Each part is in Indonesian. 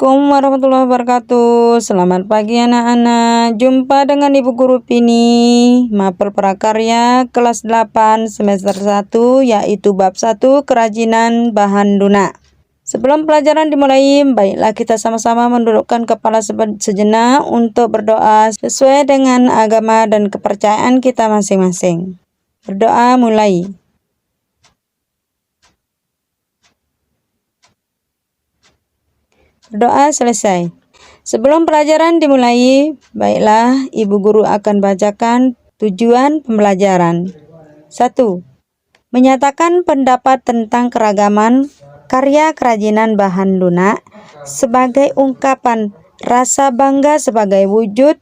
Assalamualaikum warahmatullahi wabarakatuh. Selamat pagi anak-anak. Jumpa dengan Ibu Guru Pini, Mapel Prakarya kelas 8 semester 1, yaitu bab 1 kerajinan bahan lunak. Sebelum pelajaran dimulai, baiklah kita sama-sama mendudukkan kepala sejenak untuk berdoa sesuai dengan agama dan kepercayaan kita masing-masing. Berdoa mulai. Berdoa selesai. Sebelum pelajaran dimulai, baiklah Ibu Guru akan bacakan tujuan pembelajaran. 1. Menyatakan pendapat tentang keragaman karya kerajinan bahan lunak sebagai ungkapan rasa bangga sebagai wujud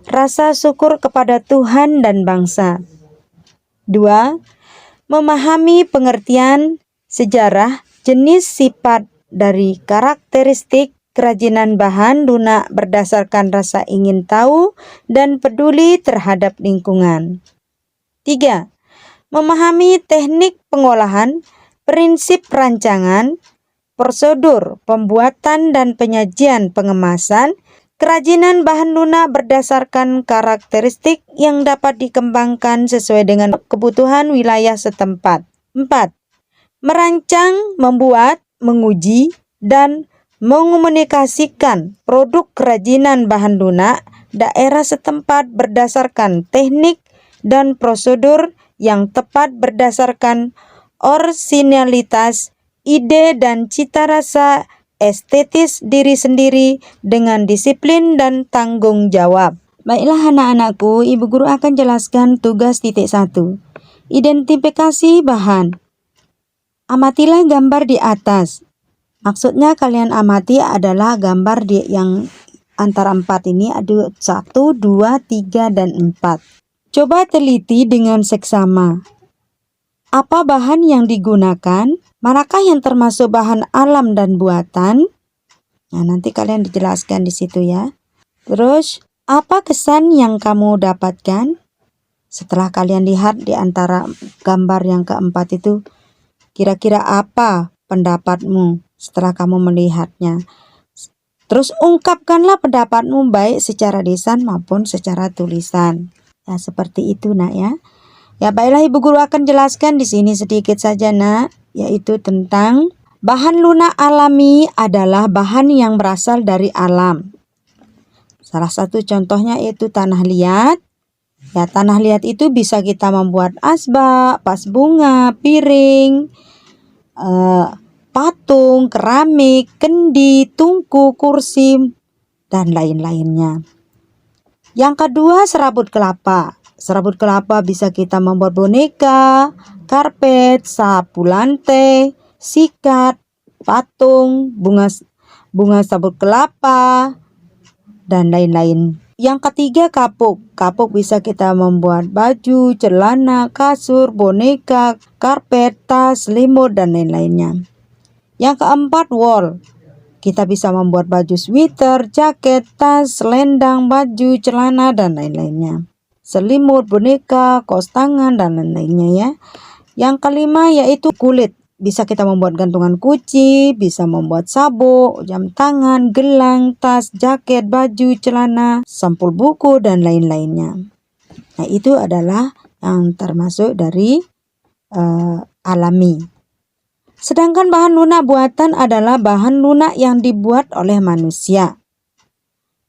rasa syukur kepada Tuhan dan bangsa. 2. Memahami pengertian sejarah jenis sifat dari karakteristik kerajinan bahan lunak berdasarkan rasa ingin tahu dan peduli terhadap lingkungan. 3. Memahami teknik pengolahan, prinsip rancangan, prosedur pembuatan dan penyajian pengemasan kerajinan bahan lunak berdasarkan karakteristik yang dapat dikembangkan sesuai dengan kebutuhan wilayah setempat. 4. Merancang, membuat, menguji, dan mengomunikasikan produk kerajinan bahan lunak daerah setempat berdasarkan teknik dan prosedur yang tepat berdasarkan orisinalitas, ide dan cita rasa estetis diri sendiri dengan disiplin dan tanggung jawab. Baiklah anak-anakku, Ibu Guru akan jelaskan tugas titik 1. Identifikasi bahan. Amatilah gambar di atas. Maksudnya kalian amati adalah gambar yang antara 4 ini ada 1, 2, 3, dan 4. Coba teliti dengan seksama. Apa bahan yang digunakan? Manakah yang termasuk bahan alam dan buatan? Nah, nanti kalian dijelaskan di situ ya. Terus, apa kesan yang kamu dapatkan? Setelah kalian lihat di antara gambar yang keempat itu, kira-kira apa pendapatmu setelah kamu melihatnya? Terus ungkapkanlah pendapatmu baik secara lisan maupun secara tulisan. Ya, seperti itu nak ya. Ya baiklah Ibu Guru akan jelaskan di sini sedikit saja nak, yaitu tentang bahan lunak alami adalah bahan yang berasal dari alam. Salah satu contohnya yaitu tanah liat. Ya, tanah liat itu bisa kita membuat asbak, vas bunga, piring, patung, keramik, kendi, tungku, kursi, dan lain-lainnya. Yang kedua, serabut kelapa. Serabut kelapa bisa kita membuat boneka, karpet, sapu lantai, sikat, patung, bunga sabut kelapa, dan lain-lain. Yang ketiga, kapuk. Kapuk bisa kita membuat baju, celana, kasur, boneka, karpet, tas, selimut, dan lain-lainnya. Yang keempat, wol. Kita bisa membuat baju sweater, jaket, tas, selendang, baju, celana, dan lain-lainnya. Selimut, boneka, kaos tangan, dan lain-lainnya ya. Yang kelima yaitu kulit. Bisa kita membuat gantungan kunci, bisa membuat sabuk, jam tangan, gelang, tas, jaket, baju, celana, sampul buku, dan lain-lainnya. Nah, itu adalah yang termasuk dari alami. Sedangkan bahan lunak buatan adalah bahan lunak yang dibuat oleh manusia.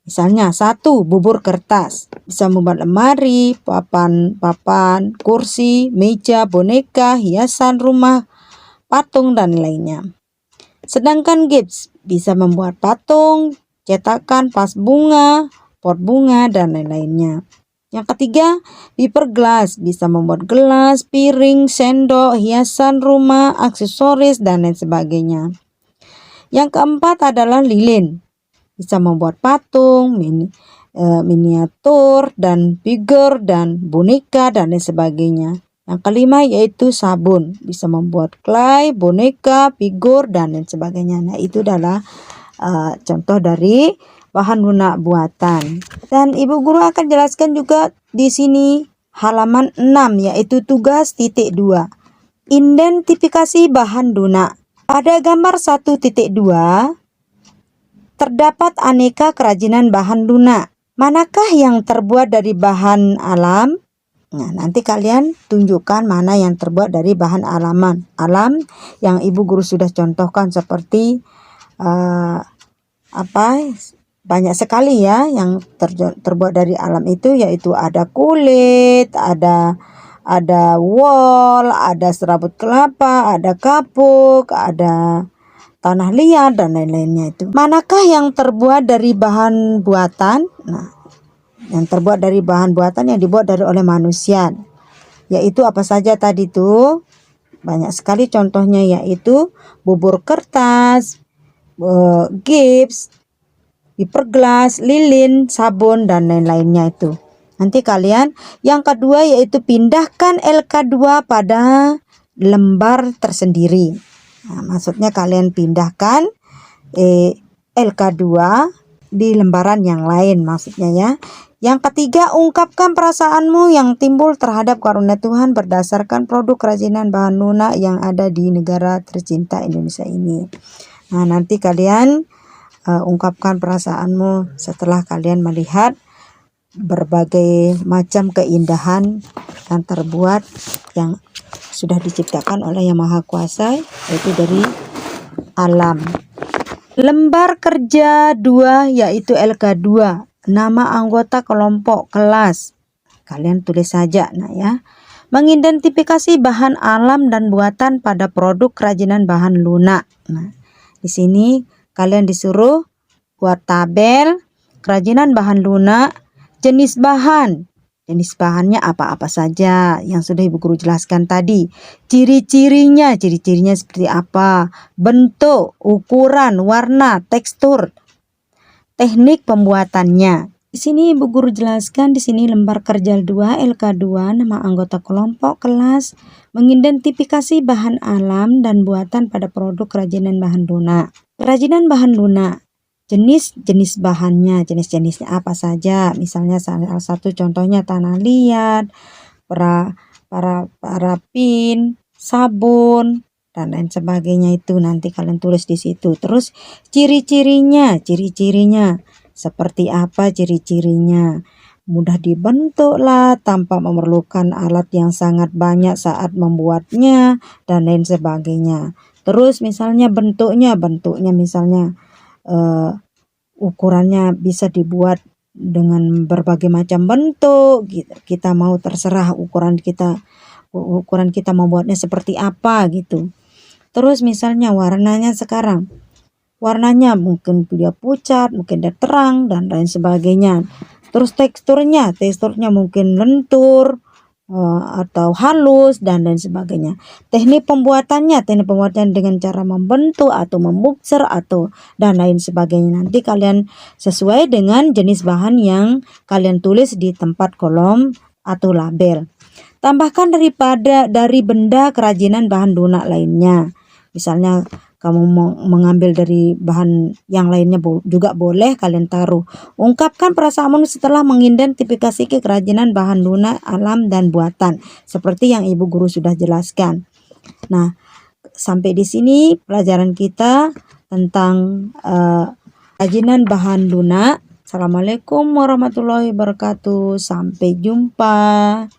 Misalnya 1. Bubur kertas. Bisa membuat lemari, papan, kursi, meja, boneka, hiasan rumah, patung, dan lainnya. Sedangkan gips bisa membuat patung, cetakan, vas bunga, pot bunga, dan lain-lainnya. Yang ketiga, paper glass bisa membuat gelas, piring, sendok, hiasan rumah, aksesoris, dan lain sebagainya. Yang keempat adalah lilin. Bisa membuat patung, miniatur, dan figur, dan boneka, dan lain sebagainya. Yang kelima yaitu sabun. Bisa membuat clay, boneka, figur, dan lain sebagainya. Nah, itu adalah contoh dari bahan lunak buatan. Dan Ibu Guru akan jelaskan juga di sini halaman 6 yaitu tugas titik 2. Identifikasi bahan lunak. Pada gambar 1.2 Terdapat aneka kerajinan bahan lunak. Manakah yang terbuat dari bahan alam? Nah, nanti kalian tunjukkan mana yang terbuat dari bahan alam yang ibu guru sudah contohkan seperti banyak sekali ya yang terbuat dari alam itu, yaitu ada kulit, ada wol, ada serabut kelapa, ada kapuk, ada tanah liat dan lain-lainnya itu. Manakah yang terbuat dari bahan buatan? Nah, yang terbuat dari bahan buatan yang dibuat oleh manusia, yaitu apa saja tadi tuh? Banyak sekali contohnya, yaitu bubur kertas, gips, fiberglass, lilin, sabun dan lain-lainnya itu. Nanti kalian yang kedua yaitu pindahkan LK2 pada lembar tersendiri. Nah, maksudnya kalian pindahkan LK2 di lembaran yang lain maksudnya ya. Yang ketiga, ungkapkan perasaanmu yang timbul terhadap karunia Tuhan berdasarkan produk kerajinan bahan lunak yang ada di negara tercinta Indonesia ini. Nah, nanti kalian ungkapkan perasaanmu setelah kalian melihat berbagai macam keindahan yang terbuat yang sudah diciptakan oleh Yang Maha Kuasa, yaitu dari alam. Lembar kerja 2 yaitu LK2. Nama anggota kelompok kelas. Kalian tulis saja nah ya. Mengidentifikasi bahan alam dan buatan pada produk kerajinan bahan lunak. Nah, di sini kalian disuruh buat tabel kerajinan bahan lunak, jenis bahan. Jenis bahannya apa-apa saja yang sudah ibu guru jelaskan tadi. Ciri-cirinya seperti apa? Bentuk, ukuran, warna, tekstur, teknik pembuatannya. Di sini ibu guru jelaskan di sini lembar kerja 2 LK2, nama anggota kelompok kelas, mengidentifikasi bahan alam dan buatan pada produk kerajinan bahan lunak. Kerajinan bahan lunak, jenis bahannya, jenisnya apa saja? Misalnya salah satu contohnya tanah liat, parafin, sabun dan lain sebagainya itu nanti kalian tulis di situ. Terus ciri-cirinya seperti apa ciri-cirinya? Mudah dibentuk lah tanpa memerlukan alat yang sangat banyak saat membuatnya dan lain sebagainya. Terus misalnya bentuknya misalnya ukurannya bisa dibuat dengan berbagai macam bentuk. Kita mau terserah ukuran kita membuatnya seperti apa gitu. Terus misalnya warnanya sekarang, warnanya mungkin dia pucat, mungkin dia terang dan lain sebagainya. Terus teksturnya mungkin lentur atau halus dan lain sebagainya. Teknik pembuatannya dengan cara membentuk atau membukser atau dan lain sebagainya. Nanti kalian sesuai dengan jenis bahan yang kalian tulis di tempat kolom atau label. Tambahkan dari benda kerajinan bahan lunak lainnya. Misalnya kamu mengambil dari bahan yang lainnya juga boleh kalian taruh. Ungkapkan perasaanmu setelah mengidentifikasi kerajinan bahan lunak alam dan buatan, seperti yang ibu guru sudah jelaskan. Nah, sampai di sini pelajaran kita tentang kerajinan bahan lunak. Assalamualaikum warahmatullahi wabarakatuh. Sampai jumpa.